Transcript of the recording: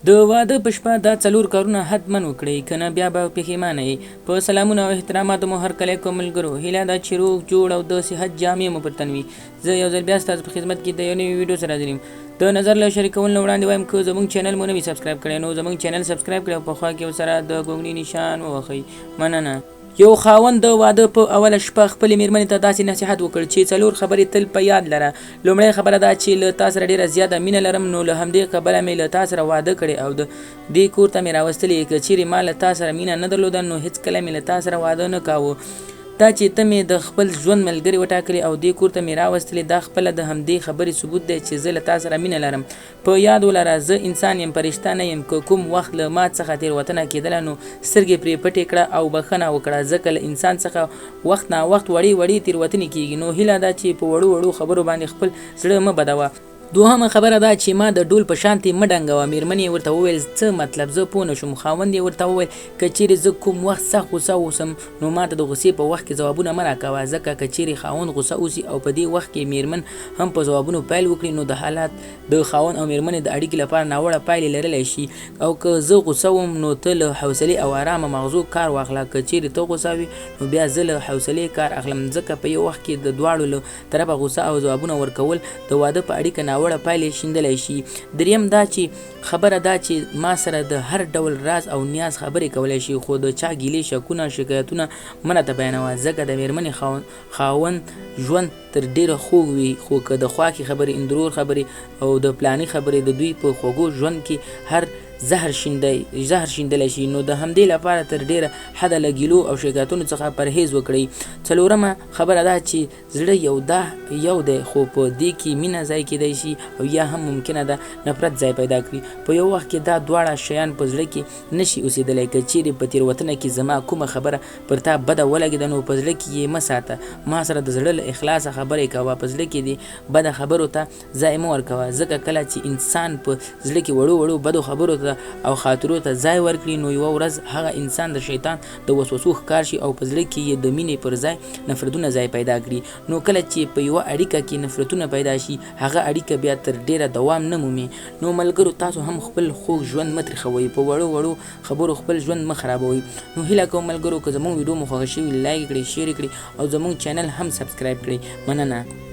د واده په شپه دا څلور کارونه حتما وکړئ، کنه بیا به پښیمانه یې. په سلامونه او احتراماتو مو هرکلی کوم ملګرو، هیله ده چې روغ جوړ او د صحت جامې مو پر تن وي. زه یو ځل بیا ستاسو په خدمت کې د یو نوي ویډیو سره حاضر یم. د نظر له شریکولو نه وړاندې وایم که زموږ چینل مو نه وي سبسکرایب کړی نو زموږ چینل سبسکرایب کړئ او په خوا کې ورسره د ګونګړي نشان ووهئ. مننه. یو خاوند د واده په اوله شپه خپلې میرمنې ته داسې نصیحت وکړ چې څلور خبرې تل په یاد لره. لومړی خبره دا چې له تا سره ډېره زیاته مینه لرم، نو له همدې کبله مې له تا سره واده کړی او د دې کور ته مې راوستلی. که چیرې ما له تا سره مینه نه درلوده نو هېڅکله مې له تا سره واده نه کاوه. دا چې ته مې د خپل ژوند ملګري وټاکلې او دې کور ته مې راوستلې، دا خپله د همدې خبرې ثبوت دی چې زه له تا سره مینه لرم. په یاد ولره زه انسان یم، فرشته نه یم. که کوم وخت له ما څخه تېروتنه کېدله نو سترګې پرې پټې کړه او بښنه وکړه، ځکه له انسان څخه وخت نا وخت وړې تېروتنې کېږي. نو هیله ده چې په وړو خبرو باندې خپل زړه مه بدوه. دوهمه خبره دا چې ما د ډول په شانتې مه ډنګوه. میرمنې ورته وویل څه مطلب؟ زه پوه نه شوم. خاوند یې ورته وویل که چیرې زه کوم وخت سخت غوسه اوسم نو ما ته د غوسې په وخت کې ځوابونه مه راکوه، ځکه که چیرې خاوند غوسه اوسي او په دې وخت کې میرمن هم په ځوابونو پیل وکړي نو د حالات د خاوند او میرمنې د اړیکې لپاره ناوړه پایلې لرلی شي. او که زه غوسه وم نو ته له حوصلې او آرامه مغزو کار واخله. که چیرې ته غوسه وي نو بیا زه له حوصلې کار اخلم، ځکه په یو وخت کې د دواړو له طرفه غوسه او ځوابونه ورکول د واده په اړیکه ناوړه پایلې شیندلی شي. دریم دا چې خبره دا چې ما سره د هر ډول راز او نیاز خبرې کولی شي، خو د چا ګیلې شکونه شکایتونه مه راته بیانوه، ځکه د میرمنې خاوند ژوند تر ډیره خوږ وي. خو که د خواښې خبرې، اندرور خبرې او د پلاني خبرې د دوی په خوږو ژوند کې هر زهر شیندلی شي، نو د همدې لپاره تر ډیره حده له ګیلو او شکایتونو څخه پرهیز وکړئ. څلورمه خبره دا چې زړه یو دی، خو په دې کې مینه ځای کېدی شي او یا هم ممکنه ده نفرت ځای پیدا کړي. په یو وخت کې دا دواړه شیان په زړه کې نشي اوسېدلی. که چیرې په تېروتنه کې زما کومه خبره پر تا بده ولګېده نو په زړه کې یې مه ساته. ما سره د زړه له اخلاصه خبرې کوه، په زړه کې دې بده خبرو ته ځای مه ورکوه، ځکه کله چې انسان په زړه کې وړو بدو خبرو ته او خاطرو ته ځای ورکړي نو یوه ورځ هغه انسان د شیطان د وسوسو ښکار شي او په زړه کې یې د مینې پر ځای نفرتونه ځای پیدا کړي. نو کله چې په یوه اړیکه کې نفرتونه پیدا شي هغه اړیکه بیا تر ډیره دوام نه مومي. نو ملګرو تاسو هم خپل خوږ ژوند مه تریخوئ، په وړو خبرو خپل ژوند مه خرابوئ. نو هیله کوم ملګرو که زموږ ویډیو مو خوښه شوي لایک کړئ، شیر کړئ او زموږ چینل هم سبسکرایب کړئ. مننه.